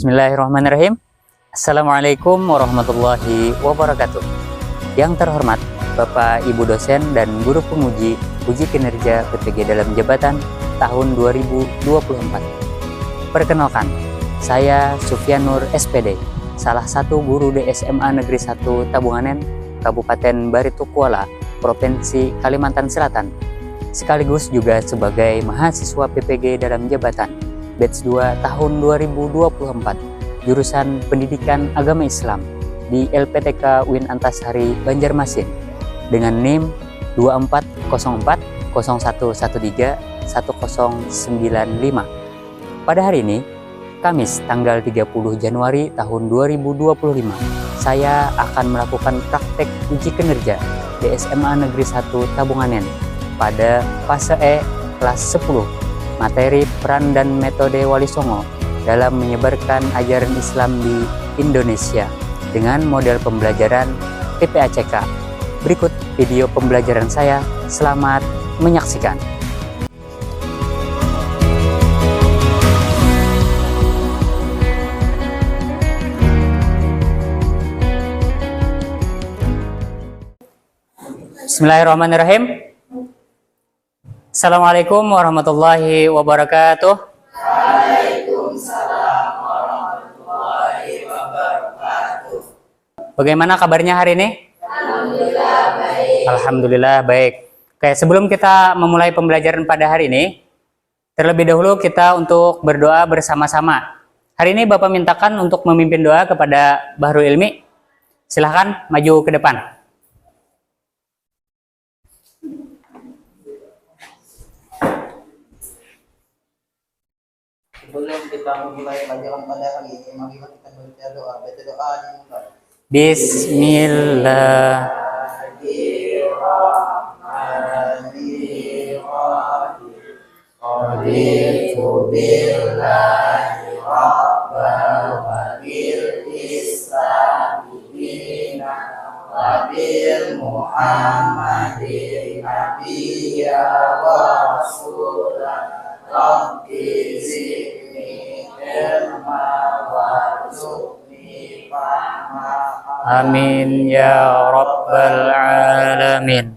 Bismillahirrahmanirrahim. Assalamualaikum warahmatullahi wabarakatuh. Yang terhormat Bapak Ibu dosen dan guru penguji uji kinerja PPG dalam jabatan tahun 2024. Perkenalkan, saya Sufyanur SPD, salah satu guru di SMA Negeri 1 Tabunganen, Kabupaten Baritokuala, Provinsi Kalimantan Selatan, sekaligus juga sebagai mahasiswa PPG dalam jabatan batch 2 tahun 2024, jurusan Pendidikan Agama Islam di LPTK UIN Antasari Banjarmasin dengan NIM 2401131095. Pada hari ini, Kamis tanggal 30 Januari tahun 2025, saya akan melakukan praktek uji kinerja di SMA Negeri 1 Tabunganen pada fase E kelas 10, materi peran dan metode Wali Songo dalam menyebarkan ajaran Islam di Indonesia dengan model pembelajaran TPACK. Berikut video pembelajaran saya, selamat menyaksikan. Bismillahirrahmanirrahim. Assalamualaikum warahmatullahi wabarakatuh. Waalaikumsalam warahmatullahi wabarakatuh. Bagaimana kabarnya hari ini? Alhamdulillah baik. Alhamdulillah baik. Oke, sebelum kita memulai pembelajaran pada hari ini, terlebih dahulu kita untuk berdoa bersama-sama. Hari ini Bapak mintakan untuk memimpin doa kepada Bahrul Ilmi. Silahkan maju ke depan. Sebelum kita memulai pelajaran pada hari ini, mari kita baca doa. Baca doa dimulai. Bismillahirrahmanirrahim. Raditu billahi rabbal wa bil islami dinan wa bil muhammadin nabiyya wa rasulah. Rabbi zidni ilma warzuqni fahma. Amin ya rabbal alamin.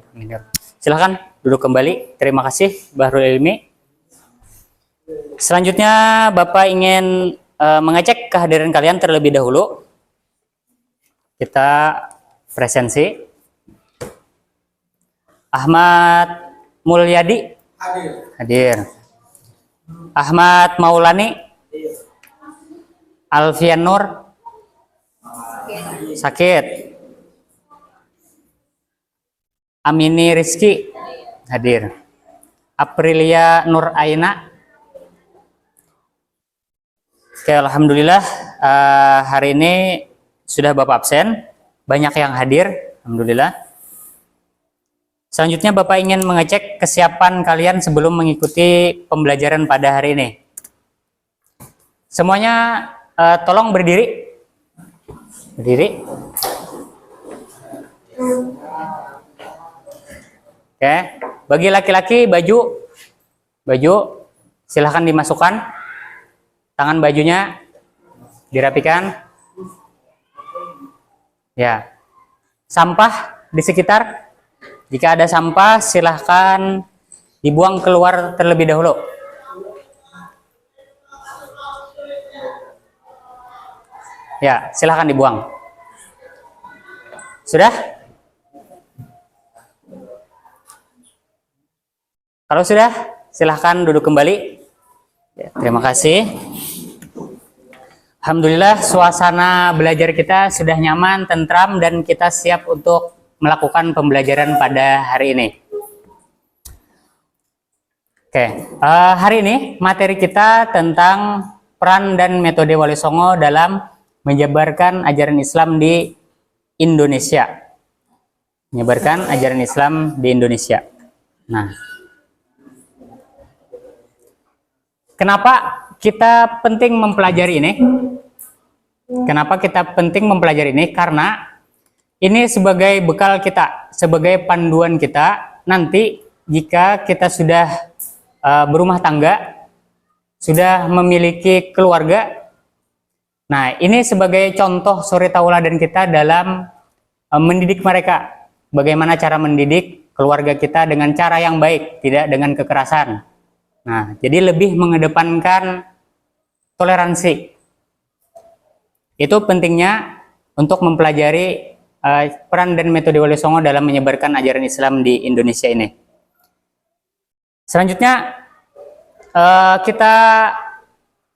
Silahkan duduk kembali. Terima kasih Bahrul Ilmi. Selanjutnya Bapak ingin mengecek kehadiran kalian terlebih dahulu. Kita presensi. Ahmad Mulyadi hadir. Ahmad Maulani, Alfian Nur sakit. Amini Rizky hadir. Aprilia Nur Aina. Oke, alhamdulillah hari ini sudah Bapak absen, banyak yang hadir, alhamdulillah. Selanjutnya Bapak ingin mengecek kesiapan kalian sebelum mengikuti pembelajaran pada hari ini. Semuanya tolong berdiri. Berdiri. Oke, bagi laki-laki baju silahkan dimasukkan. Tangan bajunya dirapikan. Ya. Sampah di sekitar. Jika ada sampah, silahkan dibuang keluar terlebih dahulu. Ya, silahkan dibuang. Sudah? Kalau sudah, silahkan duduk kembali. Ya, terima kasih. Alhamdulillah, suasana belajar kita sudah nyaman, tentram, dan kita siap untuk melakukan pembelajaran pada hari ini. Oke, hari ini materi kita tentang peran dan metode Wali Songo dalam menyebarkan ajaran Islam di Indonesia. Menyebarkan ajaran Islam di Indonesia. Nah, kenapa kita penting mempelajari ini? Kenapa kita penting mempelajari ini? Karena ini sebagai bekal kita, sebagai panduan kita nanti jika kita sudah berumah tangga, sudah memiliki keluarga, Nah, ini sebagai contoh suri tauladan kita dalam mendidik mereka. Bagaimana cara mendidik keluarga kita dengan cara yang baik, tidak dengan kekerasan. Nah, jadi lebih mengedepankan toleransi. Itu pentingnya untuk mempelajari peran dan metode Wali Songo dalam menyebarkan ajaran Islam di Indonesia ini. Selanjutnya kita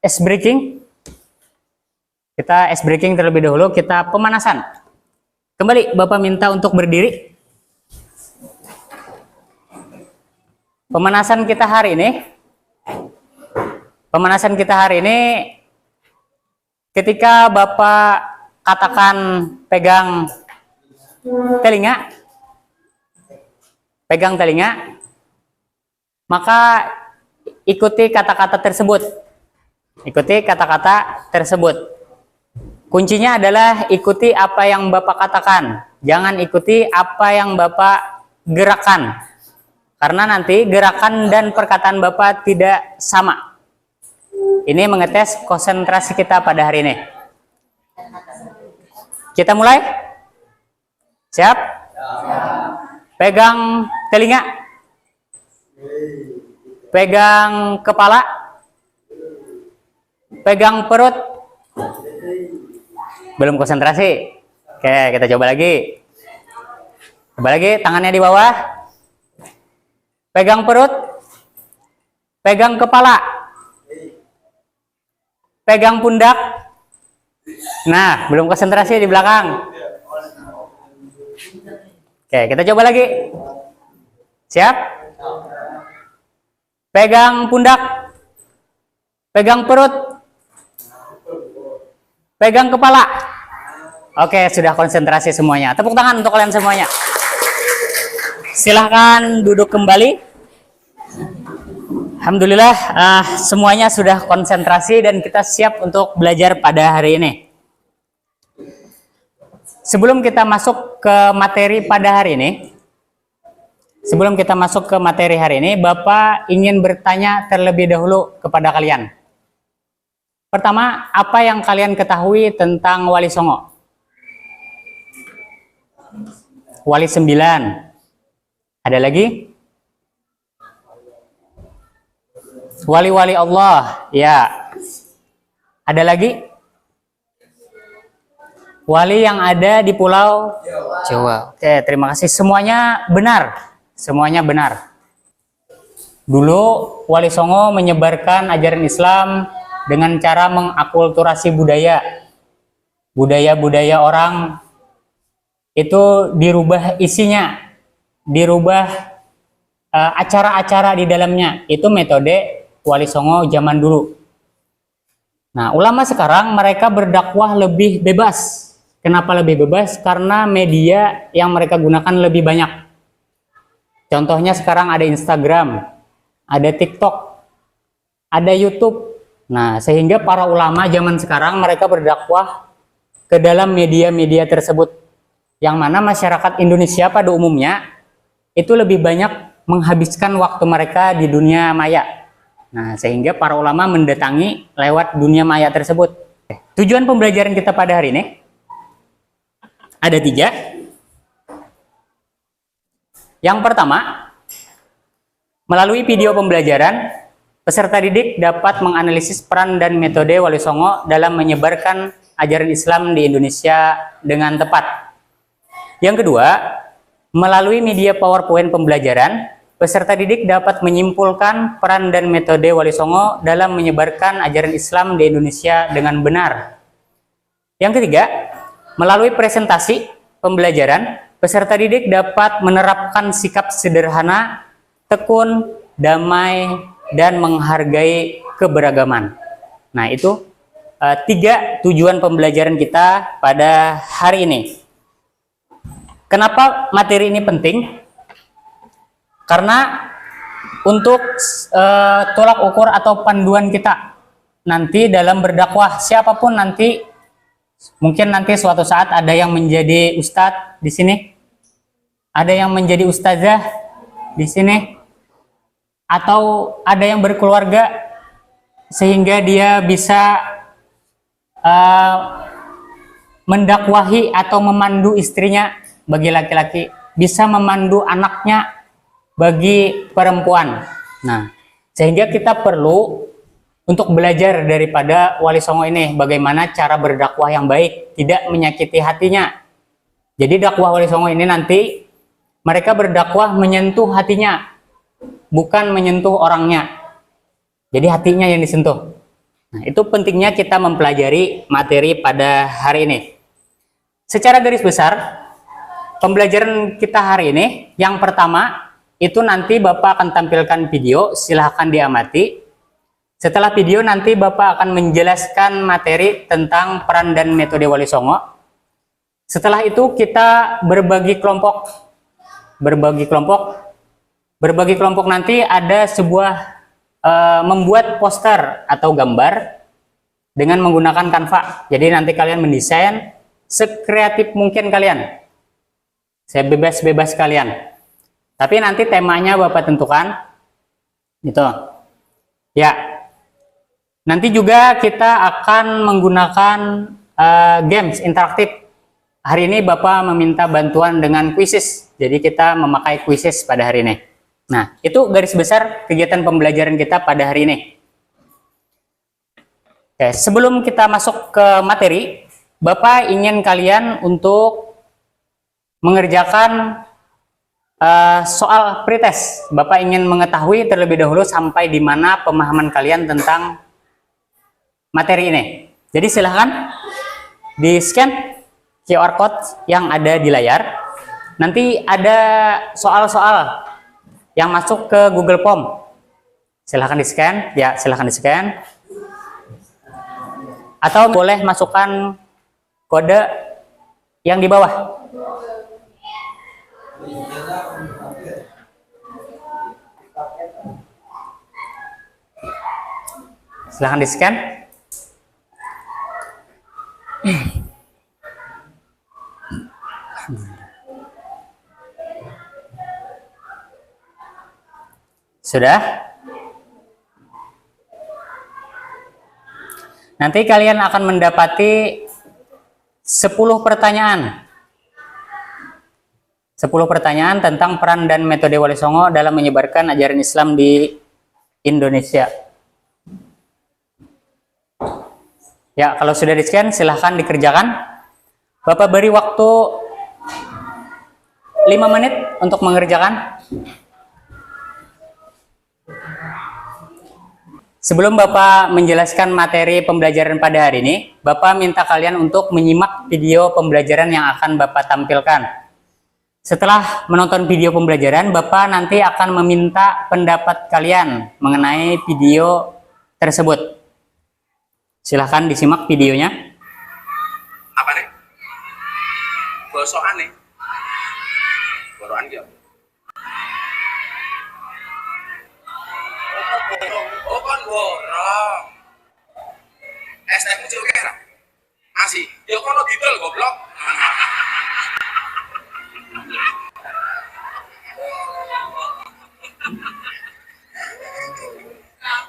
ice breaking. Kita ice breaking terlebih dahulu, kita pemanasan. Kembali Bapak minta untuk berdiri. Pemanasan kita hari ini, ketika Bapak katakan pegang telinga, maka ikuti kata-kata tersebut. Kuncinya adalah ikuti apa yang Bapak katakan. Jangan ikuti apa yang Bapak gerakan. Karena nanti gerakan dan perkataan Bapak tidak sama. Ini mengetes konsentrasi kita pada hari ini. Kita mulai? Siap? Pegang telinga. Pegang kepala. Pegang perut. Belum konsentrasi. Oke, kita coba lagi. Coba lagi, tangannya di bawah. Pegang perut. Pegang kepala. Pegang pundak. Nah, belum konsentrasi di belakang. Oke, kita coba lagi. Siap? Pegang pundak. Pegang perut. Pegang kepala. Oke, sudah konsentrasi semuanya. Tepuk tangan untuk kalian semuanya. Silahkan duduk kembali. Alhamdulillah, semuanya sudah konsentrasi dan kita siap untuk belajar pada hari ini. Sebelum kita masuk ke materi pada hari ini, Bapak ingin bertanya terlebih dahulu kepada kalian. Pertama, apa yang kalian ketahui tentang Wali Songo? Wali 9. Ada lagi? Wali-wali Allah. Ya. Ada lagi? Wali yang ada di Pulau Jawa. Oke, terima kasih. Semuanya benar. Semuanya benar. Dulu Wali Songo menyebarkan ajaran Islam dengan cara mengakulturasi budaya orang itu dirubah isinya, dirubah acara-acara di dalamnya. Itu metode Wali Songo zaman dulu. Nah, ulama sekarang mereka berdakwah lebih bebas. Kenapa lebih bebas? Karena media yang mereka gunakan lebih banyak. Contohnya sekarang ada Instagram, ada TikTok, ada YouTube. Nah, sehingga para ulama zaman sekarang mereka berdakwah ke dalam media-media tersebut. Yang mana masyarakat Indonesia pada umumnya itu lebih banyak menghabiskan waktu mereka di dunia maya. Nah, sehingga para ulama mendatangi lewat dunia maya tersebut. Tujuan pembelajaran kita pada hari ini ada 3. Yang pertama, melalui video pembelajaran, peserta didik dapat menganalisis peran dan metode Wali Songo dalam menyebarkan ajaran Islam di Indonesia dengan tepat. Yang kedua, melalui media PowerPoint pembelajaran, peserta didik dapat menyimpulkan peran dan metode Wali Songo dalam menyebarkan ajaran Islam di Indonesia dengan benar. Yang ketiga, melalui presentasi pembelajaran, peserta didik dapat menerapkan sikap sederhana, tekun, damai, dan menghargai keberagaman. Nah, itu 3 tujuan pembelajaran kita pada hari ini. Kenapa materi ini penting? Karena untuk tolak ukur atau panduan kita nanti dalam berdakwah, siapapun nanti, mungkin nanti suatu saat ada yang menjadi ustadz di sini, ada yang menjadi ustazah di sini, atau ada yang berkeluarga sehingga dia bisa eh, mendakwahi atau memandu istrinya bagi laki-laki, bisa memandu anaknya bagi perempuan. Nah, sehingga kita perlu untuk belajar daripada Wali Songo ini, bagaimana cara berdakwah yang baik, tidak menyakiti hatinya. Jadi dakwah Wali Songo ini nanti mereka berdakwah menyentuh hatinya, bukan menyentuh orangnya. Jadi hatinya yang disentuh. Nah, itu pentingnya kita mempelajari materi pada hari ini. Secara garis besar, pembelajaran kita hari ini, yang pertama, itu nanti Bapak akan tampilkan video, silahkan diamati. Setelah video nanti Bapak akan menjelaskan materi tentang peran dan metode Wali Songo. Setelah itu kita berbagi kelompok. Berbagi kelompok nanti ada sebuah membuat poster atau gambar dengan menggunakan Canva. Jadi nanti kalian mendesain sekreatif mungkin kalian. Saya bebas kalian. Tapi nanti temanya Bapak tentukan. Gitu. Ya. Nanti juga kita akan menggunakan games interaktif. Hari ini Bapak meminta bantuan dengan quizzes. Jadi kita memakai quizzes pada hari ini. Nah, itu garis besar kegiatan pembelajaran kita pada hari ini. Oke, sebelum kita masuk ke materi, Bapak ingin kalian untuk mengerjakan soal pretest. Bapak ingin mengetahui terlebih dahulu sampai di mana pemahaman kalian tentang materi ini. Jadi silahkan di scan QR code yang ada di layar. Nanti ada soal-soal yang masuk ke Google Form. Silahkan di scan, ya silahkan di scan. Atau boleh masukkan kode yang di bawah. Silahkan di scan. Sudah? Nanti kalian akan mendapati 10 pertanyaan. 10 pertanyaan tentang peran dan metode Wali Songo dalam menyebarkan ajaran Islam di Indonesia. Ya, kalau sudah di-scan silahkan dikerjakan. Bapak beri waktu 5 menit untuk mengerjakan. Sebelum Bapak menjelaskan materi pembelajaran pada hari ini, Bapak minta kalian untuk menyimak video pembelajaran yang akan Bapak tampilkan. Setelah menonton video pembelajaran, Bapak nanti akan meminta pendapat kalian mengenai video tersebut. Silahkan disimak videonya. Apa nih? Bosokan nih. Bosokan gitu. Oh kan borong. STM kecil kira. Masih. Ya kono didol goblok.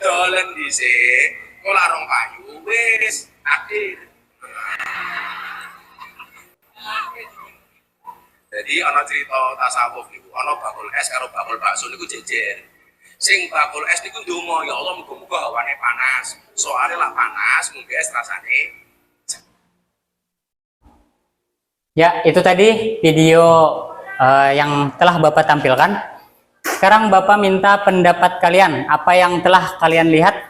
Dolen dhisik, kok larung kayu wis akhir. Jadi ana cerita tasawuf niku, ana bakul es karo bakul bakso niku jejer. Sing bakul es niku ndonga, ya Allah muga-muga hawane panas. Soale lah panas, mungkin es rasane. Ya, itu tadi video yang telah Bapak tampilkan. Sekarang Bapak minta pendapat kalian, apa yang telah kalian lihat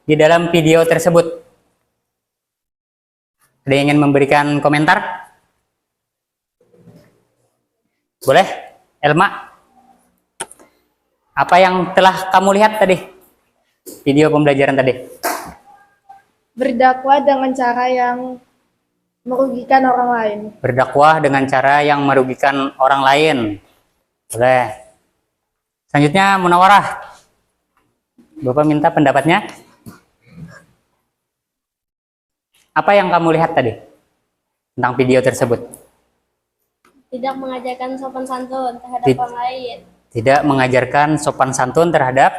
di dalam video tersebut. Ada yang ingin memberikan komentar? Boleh? Elma? Apa yang telah kamu lihat tadi? Video pembelajaran tadi. Berdakwah dengan cara yang merugikan orang lain. Berdakwah dengan cara yang merugikan orang lain. Boleh. Selanjutnya Munawarah. Bapak minta pendapatnya. Apa yang kamu lihat tadi tentang video tersebut? Tidak mengajarkan sopan santun terhadap Tid- orang lain. Tidak mengajarkan sopan santun terhadap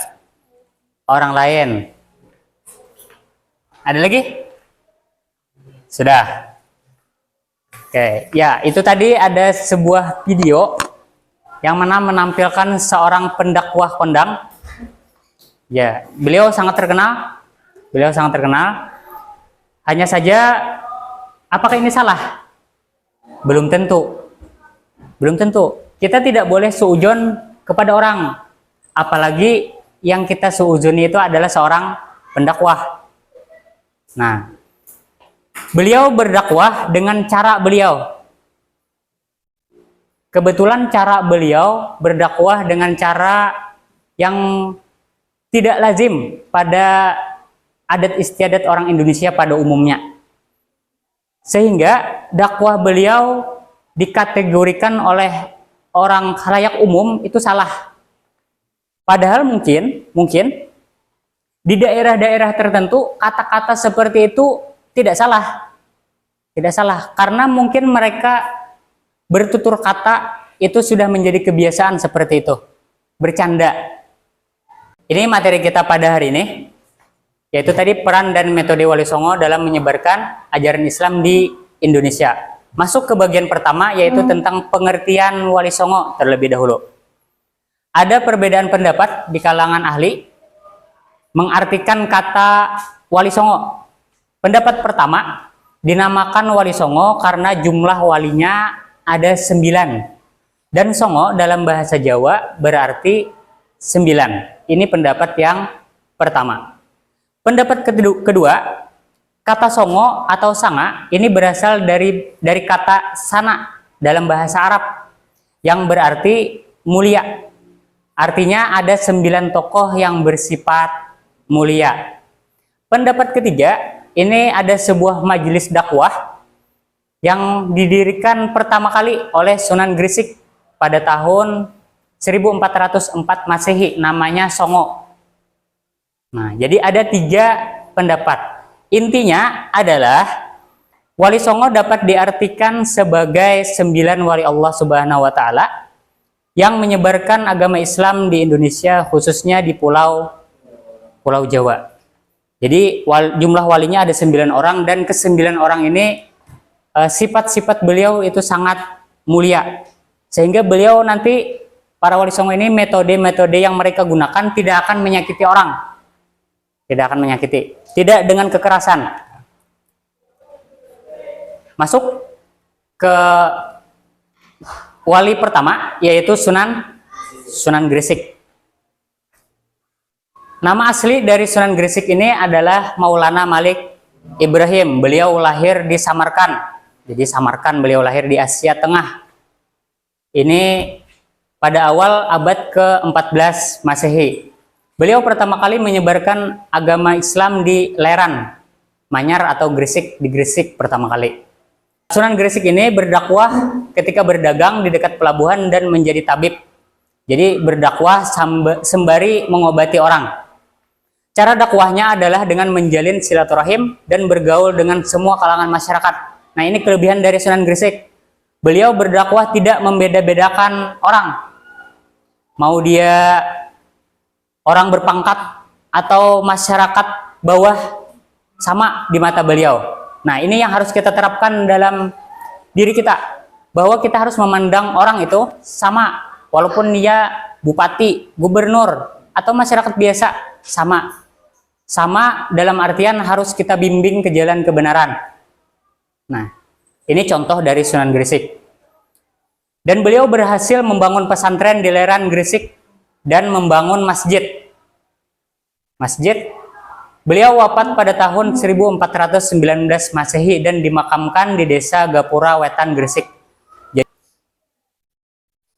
orang lain. Ada lagi? Sudah. Oke, ya itu tadi ada sebuah video yang mana menampilkan seorang pendakwah kondang. Ya, beliau sangat terkenal. Beliau sangat terkenal. Hanya saja, apakah ini salah? Belum tentu. Belum tentu. Kita tidak boleh suudzon kepada orang. Apalagi yang kita suudzoni itu adalah seorang pendakwah. Nah, beliau berdakwah dengan cara beliau. Kebetulan cara beliau berdakwah dengan cara yang tidak lazim pada adat istiadat orang Indonesia pada umumnya. Sehingga dakwah beliau dikategorikan oleh orang khalayak umum itu salah. Padahal mungkin di daerah-daerah tertentu kata-kata seperti itu tidak salah. Tidak salah karena mungkin mereka bertutur kata itu sudah menjadi kebiasaan seperti itu. Bercanda. Ini materi kita pada hari ini, yaitu tadi peran dan metode Wali Songo dalam menyebarkan ajaran Islam di Indonesia. Masuk ke bagian pertama, yaitu tentang pengertian Wali Songo terlebih dahulu. Ada perbedaan pendapat di kalangan ahli mengartikan kata Wali Songo. Pendapat pertama, dinamakan Wali Songo karena jumlah walinya ada 9. Dan Songo dalam bahasa Jawa berarti 9. Ini pendapat yang pertama. Pendapat kedua, kata Songo atau Sanga ini berasal dari kata sana dalam bahasa Arab yang berarti mulia. Artinya ada 9 tokoh yang bersifat mulia. Pendapat ketiga, ini ada sebuah majelis dakwah yang didirikan pertama kali oleh Sunan Gresik pada tahun 1404 Masehi, namanya Songo. Nah, jadi ada 3 pendapat. Intinya adalah Wali Songo dapat diartikan sebagai 9 wali Allah Subhanahu wa Ta'ala yang menyebarkan agama Islam di Indonesia, khususnya di Pulau Jawa. Jadi jumlah walinya ada 9 orang, dan ke-9 orang ini sifat-sifat beliau itu sangat mulia. Sehingga beliau nanti, para Wali Songo ini, metode-metode yang mereka gunakan tidak akan menyakiti orang. Tidak akan menyakiti. Tidak dengan kekerasan. Masuk ke wali pertama, yaitu Sunan Gresik. Nama asli dari Sunan Gresik ini adalah Maulana Malik Ibrahim. Beliau lahir di Samarkand. Jadi Samarkand, beliau lahir di Asia Tengah. Ini pada awal abad ke-14 Masehi. Beliau pertama kali menyebarkan agama Islam di Leran, Manyar atau Gresik, di Gresik pertama kali. Sunan Gresik ini berdakwah ketika berdagang di dekat pelabuhan dan menjadi tabib. Jadi berdakwah sembari mengobati orang. Cara dakwahnya adalah dengan menjalin silaturahim dan bergaul dengan semua kalangan masyarakat. Nah, ini kelebihan dari Sunan Gresik. Beliau berdakwah tidak membeda-bedakan orang. Mau dia orang berpangkat atau masyarakat bawah, sama di mata beliau. Nah, ini yang harus kita terapkan dalam diri kita. Bahwa kita harus memandang orang itu sama. Walaupun dia bupati, gubernur, atau masyarakat biasa, sama. Sama dalam artian harus kita bimbing ke jalan kebenaran. Nah, ini contoh dari Sunan Gresik. Dan beliau berhasil membangun pesantren di Leran Gresik dan membangun masjid. Beliau wafat pada tahun 1419 Masehi dan dimakamkan di desa Gapura Wetan Gresik. Jadi,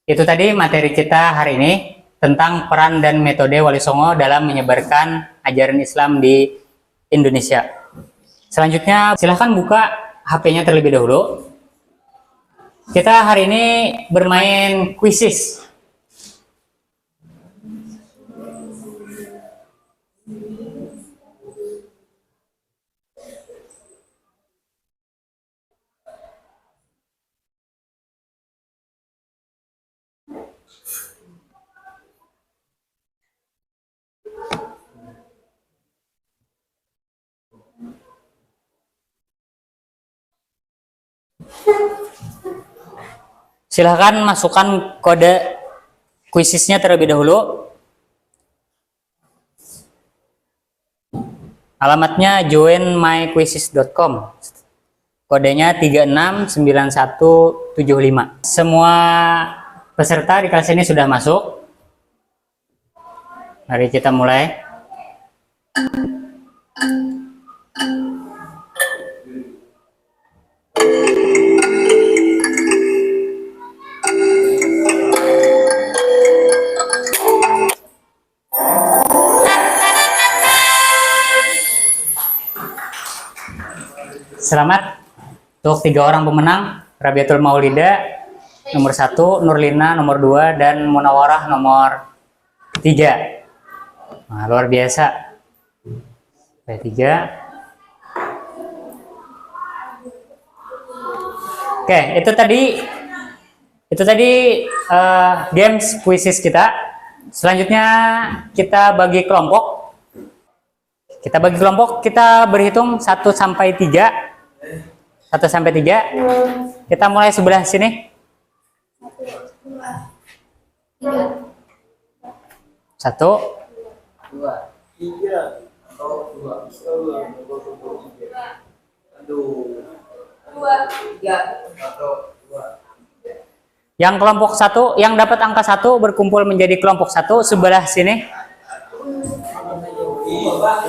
itu tadi materi kita hari ini tentang peran dan metode Wali Songo dalam menyebarkan ajaran Islam di Indonesia. Selanjutnya silahkan buka HP-nya terlebih dahulu. Kita hari ini bermain kuisis. Silahkan masukkan kode kuisisnya terlebih dahulu. Alamatnya joinmyquizzes.com. Kodenya 369175. Semua peserta di kelas ini sudah masuk. Mari kita mulai. Selamat untuk 3 orang pemenang, Rabiatul Maulida nomor 1, Nurlina nomor 2, dan Munawarah nomor 3. Nah, luar biasa. 3. Oke, itu tadi games kuisis kita. Selanjutnya kita bagi kelompok. Kita berhitung 1 sampai 3. 1 sampai 3. Kita mulai sebelah sini. 1, 2, 3, atau 2, 3, atau 2. yang kelompok 1, yang dapat angka 1 berkumpul menjadi kelompok 1 sebelah sini.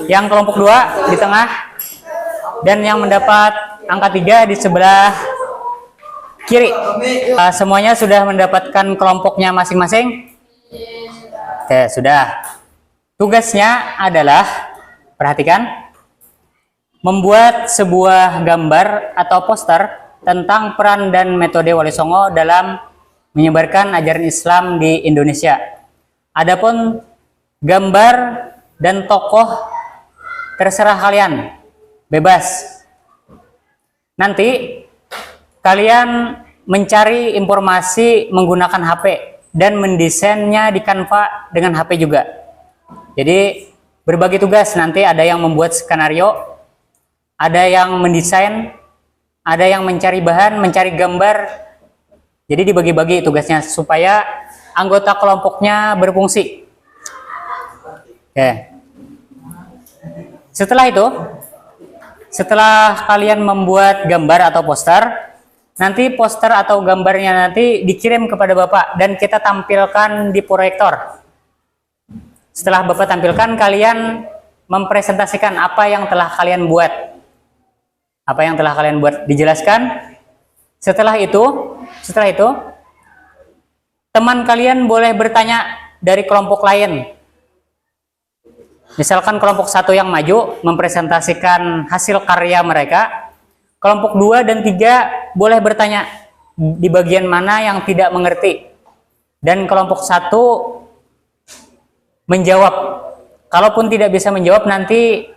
Yang kelompok 2 di tengah. Dan yang mendapat angka 3 di sebelah kiri. Semuanya sudah mendapatkan kelompoknya masing-masing? Oke, sudah. Tugasnya adalah, perhatikan, membuat sebuah gambar atau poster tentang peran dan metode Wali Songo dalam menyebarkan ajaran Islam di Indonesia. Adapun gambar dan tokoh terserah kalian, bebas. Nanti kalian mencari informasi menggunakan HP dan mendesainnya di Canva dengan HP juga. Jadi berbagi tugas, nanti ada yang membuat skenario, ada yang mendesain, ada yang mencari bahan, mencari gambar. Jadi dibagi-bagi tugasnya supaya anggota kelompoknya berfungsi. Oke. Setelah kalian membuat gambar atau poster, nanti poster atau gambarnya nanti dikirim kepada Bapak dan kita tampilkan di proyektor. Setelah Bapak tampilkan, kalian mempresentasikan apa yang telah kalian buat. Apa yang telah kalian buat dijelaskan. Setelah itu, teman kalian boleh bertanya dari kelompok lain. Misalkan kelompok 1 yang maju mempresentasikan hasil karya mereka, kelompok 2 dan 3 boleh bertanya di bagian mana yang tidak mengerti, dan kelompok 1 menjawab. Kalaupun tidak bisa menjawab, nanti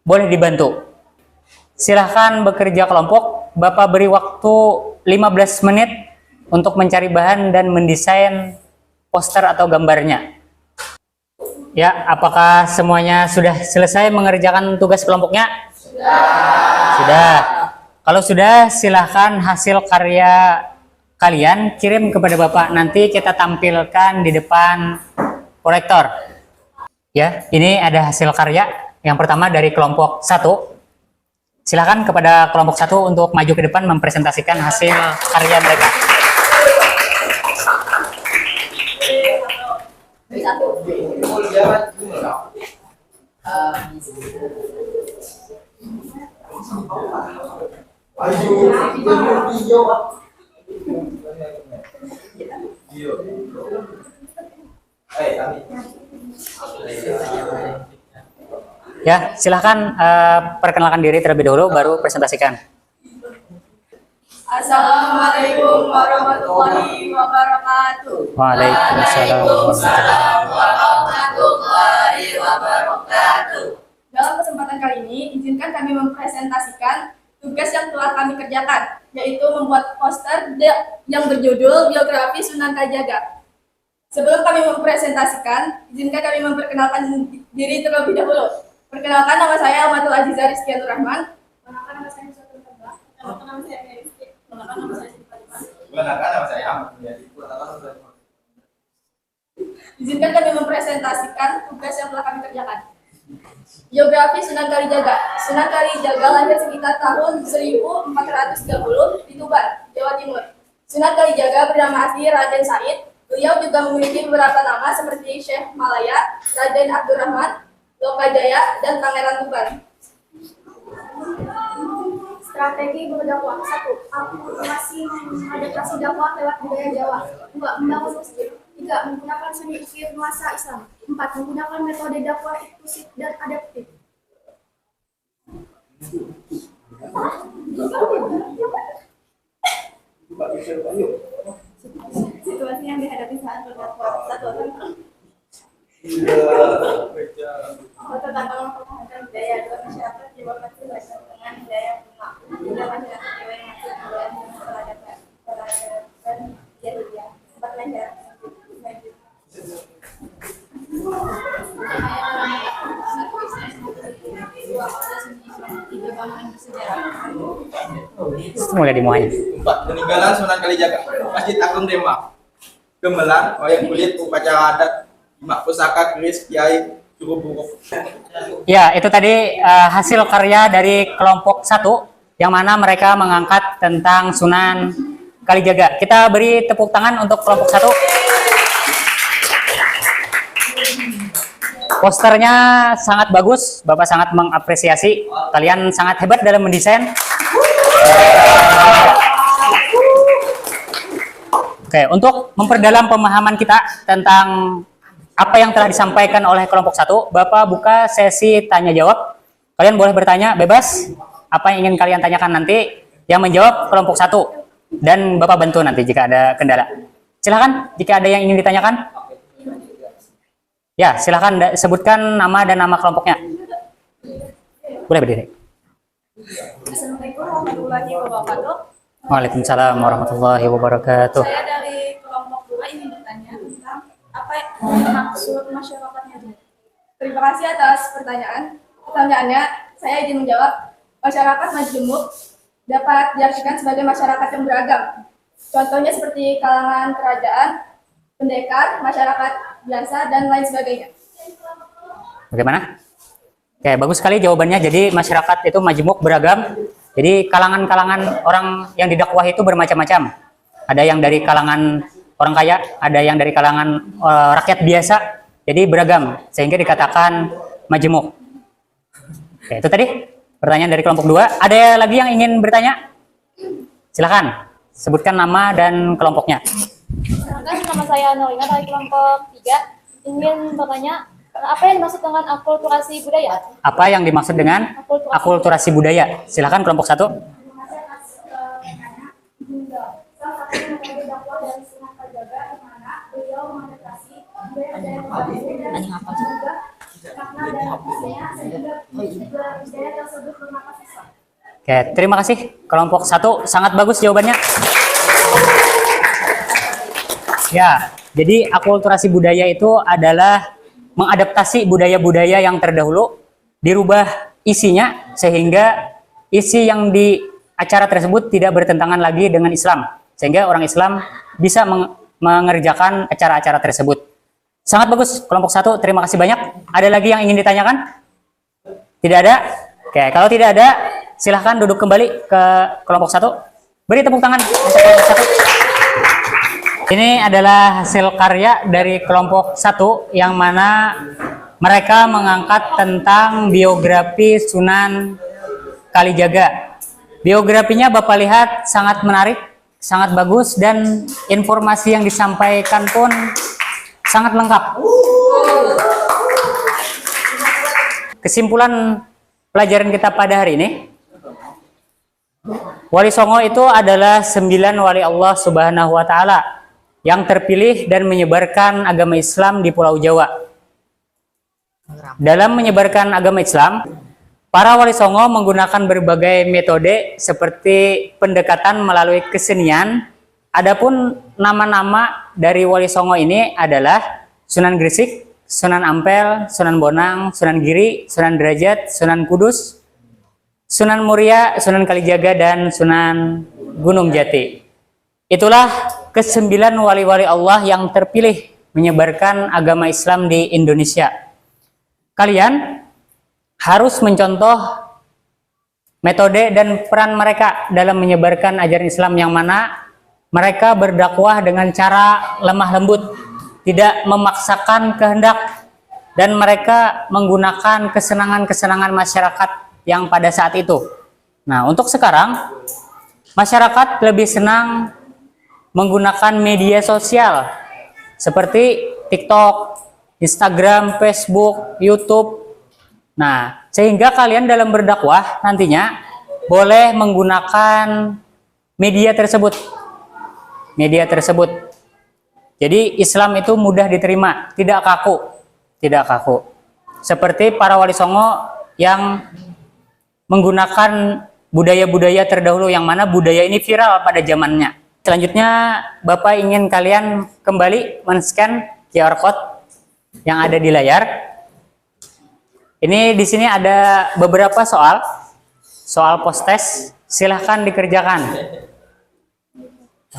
boleh dibantu. Silahkan bekerja kelompok. Bapak beri waktu 15 menit untuk mencari bahan dan mendesain poster atau gambarnya. Ya, apakah semuanya sudah selesai mengerjakan tugas kelompoknya? Sudah. Kalau sudah, silahkan hasil karya kalian kirim kepada Bapak. Nanti kita tampilkan di depan proyektor. Ya, ini ada hasil karya. Yang pertama dari kelompok 1. Silahkan kepada kelompok 1 untuk maju ke depan mempresentasikan hasil karya mereka. Ya, silahkan perkenalkan diri terlebih dahulu, baru presentasikan. Assalamualaikum warahmatullahi wabarakatuh. Waalaikumsalam warahmatullahi wabarakatuh. Dalam kesempatan kali ini, izinkan kami mempresentasikan tugas yang telah kami kerjakan, yaitu membuat poster yang berjudul Biografi Sunan Kalijaga. Sebelum kami mempresentasikan, izinkan kami memperkenalkan diri terlebih dahulu. Perkenalkan, nama saya Ahmadul Aziza Rizky Rahman. Perkenalkan, nama saya Musatul Tebak. Perkenalkan, nama saya Rizky. Izinkan kami mempresentasikan tugas yang telah kami kerjakan. Geografi Sunan Kalijaga. Sunan Kalijaga lahir sekitar tahun 1430 di Tuban, Jawa Timur. Sunan Kalijaga bernama asli Raden Said. Beliau juga memiliki beberapa nama seperti Syekh Malaya, Raden Abdurrahman, Lokajaya, dan Pangeran Tuban. Strategi berdakwah. 1. Akulturasi mengadaptasi dakwah lewat budaya Jawa. 2. Membangun masjid. 3. Menggunakan seni ukir nuansa Islam. 4. Menggunakan metode dakwah inklusif dan adaptif. Situasi yang dihadapi saat berdakwah. 1. Tentang mempertahankan budaya. 2. Masyarakat Jawa masih belajar dengan budaya kuno. 3. Masyarakat Jawa yang masih menggunakan peradaban jahiliyah. 4. Masyarakat maju. Mulai dimulai. 4. Peninggalan Sunan Kalijaga. Masjid Agung Demak. Gamelan, wayang kulit, upacara adat, pusaka, keris, kiai, cukup buku. Ya, itu tadi hasil karya dari kelompok 1 yang mana mereka mengangkat tentang Sunan Kalijaga. Kita beri tepuk tangan untuk kelompok 1. Posternya sangat bagus, Bapak sangat mengapresiasi. Kalian sangat hebat dalam mendesain. Oke, untuk memperdalam pemahaman kita tentang apa yang telah disampaikan oleh kelompok 1, Bapak buka sesi tanya jawab. Kalian boleh bertanya bebas apa yang ingin kalian tanyakan nanti. Yang menjawab kelompok 1 dan Bapak bantu nanti jika ada kendala. Silahkan jika ada yang ingin ditanyakan. Ya, silahkan sebutkan nama dan nama kelompoknya. Boleh berdiri. Assalamualaikum warahmatullahi wabarakatuh. Waalaikumsalam warahmatullahi wabarakatuh. Saya dari kelompok 2 ingin bertanya tentang apa yang maksud masyarakatnya dulu. Terima kasih atas pertanyaannya. Saya izin menjawab. Masyarakat majemuk dapat diartikan sebagai masyarakat yang beragam. Contohnya seperti kalangan kerajaan, pendekar, masyarakat biasa, dan lain sebagainya. Bagaimana? Oke, bagus sekali jawabannya. Jadi masyarakat itu majemuk, beragam. Jadi kalangan-kalangan orang yang didakwahi itu bermacam-macam. Ada yang dari kalangan orang kaya, ada yang dari kalangan rakyat biasa. Jadi beragam, sehingga dikatakan majemuk. Oke, itu tadi pertanyaan dari kelompok 2. Ada lagi yang ingin bertanya? Silahkan, sebutkan nama dan kelompoknya. Nama saya Norina dari kelompok 3. Ingin bertanya, apa yang dimaksud dengan akulturasi budaya? Apa yang dimaksud dengan akulturasi budaya? Silahkan kelompok 1. Oke, terima kasih. Kelompok 1 sangat bagus jawabannya. Ya, jadi akulturasi budaya itu adalah mengadaptasi budaya-budaya yang terdahulu, dirubah isinya sehingga isi yang di acara tersebut tidak bertentangan lagi dengan Islam, sehingga orang Islam bisa mengerjakan acara-acara tersebut. Sangat bagus kelompok 1, terima kasih banyak. Ada lagi yang ingin ditanyakan? Tidak ada? Oke, kalau tidak ada, silahkan duduk kembali ke kelompok 1. Beri tepuk tangan untuk kelompok 1. Ini adalah hasil karya dari kelompok 1 yang mana mereka mengangkat tentang biografi Sunan Kalijaga. Biografinya Bapak lihat sangat menarik, sangat bagus, dan informasi yang disampaikan pun sangat lengkap. Kesimpulan pelajaran kita pada hari ini, Wali Songo itu adalah 9 wali Allah Subhanahu wa Ta'ala yang terpilih dan menyebarkan agama Islam di Pulau Jawa. Dalam menyebarkan agama Islam, para wali songo menggunakan berbagai metode seperti pendekatan melalui kesenian. Adapun nama-nama dari wali songo ini adalah Sunan Gresik, Sunan Ampel, Sunan Bonang, Sunan Giri, Sunan Derajat, Sunan Kudus, Sunan Muria, Sunan Kalijaga, dan Sunan Gunung Jati. Itulah ke-9 wali-wali Allah yang terpilih menyebarkan agama Islam di Indonesia. Kalian harus mencontoh metode dan peran mereka dalam menyebarkan ajaran Islam, yang mana mereka berdakwah dengan cara lemah lembut, tidak memaksakan kehendak, dan mereka menggunakan kesenangan-kesenangan masyarakat yang pada saat itu. Nah, untuk sekarang masyarakat lebih senang menggunakan media sosial seperti TikTok, Instagram, Facebook, YouTube. Nah, sehingga kalian dalam berdakwah nantinya boleh menggunakan media tersebut. Jadi Islam itu mudah diterima, tidak kaku. Seperti para wali songo yang menggunakan budaya-budaya terdahulu, yang mana budaya ini viral pada zamannya. Selanjutnya, Bapak ingin kalian kembali men-scan QR code yang ada di layar. Ini di sini ada beberapa soal post-test, silahkan dikerjakan.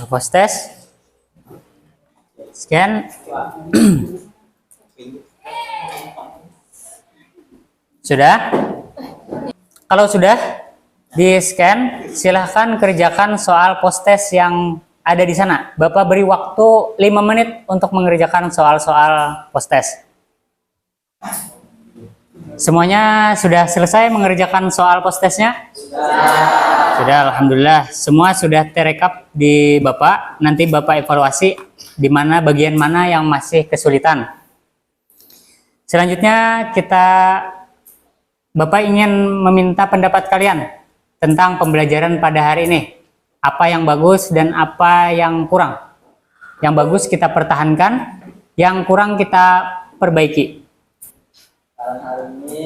Post-test, scan. Sudah? Kalau sudah di-scan, silahkan kerjakan soal post-test yang ada di sana. Bapak beri waktu 5 menit untuk mengerjakan soal-soal post-test. Semuanya sudah selesai mengerjakan soal post-testnya? Sudah, alhamdulillah. Semua sudah terekap di Bapak. Nanti Bapak evaluasi di mana bagian mana yang masih kesulitan. Selanjutnya Bapak ingin meminta pendapat kalian tentang pembelajaran pada hari ini. Apa yang bagus dan apa yang kurang. Yang bagus kita pertahankan, yang kurang kita perbaiki. Hari ini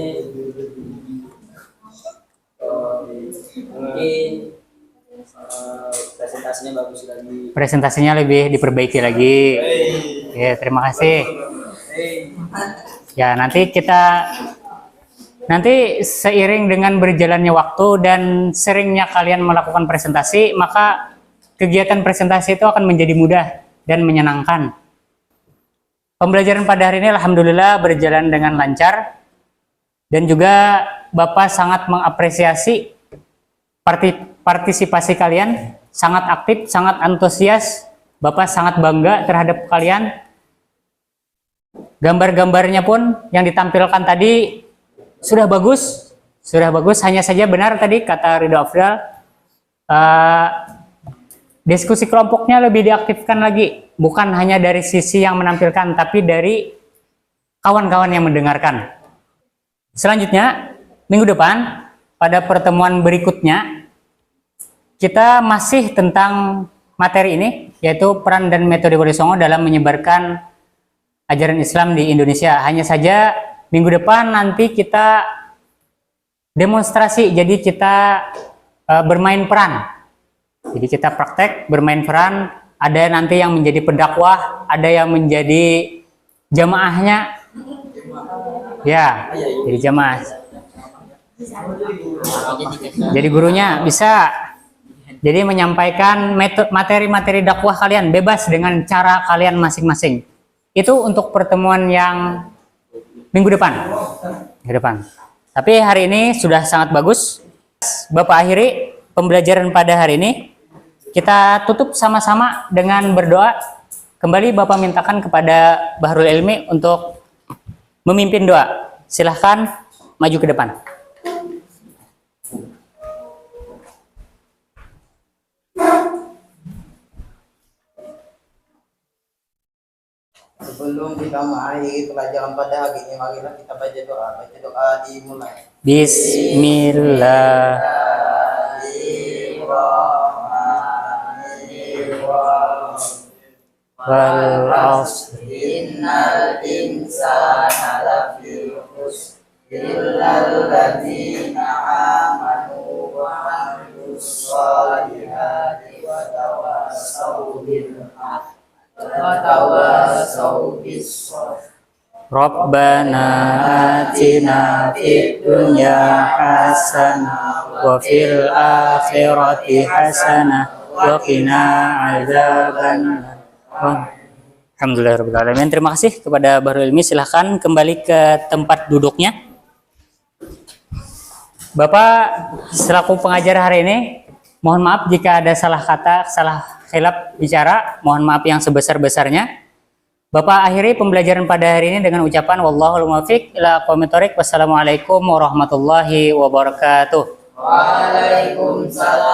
mungkin presentasinya bagus lagi. Presentasinya lebih diperbaiki lagi. Ya, terima kasih. Ya, nanti seiring dengan berjalannya waktu dan seringnya kalian melakukan presentasi, maka kegiatan presentasi itu akan menjadi mudah dan menyenangkan. Pembelajaran pada hari ini alhamdulillah berjalan dengan lancar, dan juga Bapak sangat mengapresiasi partisipasi kalian, sangat aktif, sangat antusias. Bapak sangat bangga terhadap kalian. Gambar-gambarnya pun yang ditampilkan tadi sudah bagus, hanya saja benar tadi kata Ridho Afdal, diskusi kelompoknya lebih diaktifkan lagi, bukan hanya dari sisi yang menampilkan, tapi dari kawan-kawan yang mendengarkan. Selanjutnya, minggu depan, pada pertemuan berikutnya, kita masih tentang materi ini, yaitu peran dan metode Wali Songo dalam menyebarkan ajaran Islam di Indonesia. Hanya saja minggu depan nanti kita demonstrasi, jadi kita bermain peran. Jadi kita praktek bermain peran, ada nanti yang menjadi pendakwah, ada yang menjadi jamaahnya. Ya, jadi jamaah. Jadi gurunya bisa. Jadi menyampaikan materi-materi dakwah kalian bebas dengan cara kalian masing-masing. Itu untuk pertemuan yang minggu depan. Tapi hari ini sudah sangat bagus. Bapak akhiri pembelajaran pada hari ini. Kita tutup sama-sama dengan berdoa. Kembali Bapak mintakan kepada Bahrul Ilmi untuk memimpin doa. Silahkan maju ke depan. Sebelum kita mengakhiri pelajaran pada hari ini, marilah kita baca doa. Baca doa dimulai. Bismillah. Wal asr. Innal insana lafi khusr illal ladzina amanu wa amilus solihati wa tawassaw bil haqq wa tawassaw bis sabr. Rabbana atina fid dunya hasanah wa fil akhirati hasanah wa qina adzabannar. Alhamdulillahirabbil alamin. Terima kasih kepada Bahrul Ilmi. Silahkan kembali ke tempat duduknya. Bapak selaku pengajar hari ini, mohon maaf jika ada salah kata, salah khilaf bicara, mohon maaf yang sebesar-besarnya. Bapak akhiri pembelajaran pada hari ini dengan ucapan wallahul muwaffiq ila aqwamit thoriq. Wassalamualaikum warahmatullahi wabarakatuh. Waalaikumsalam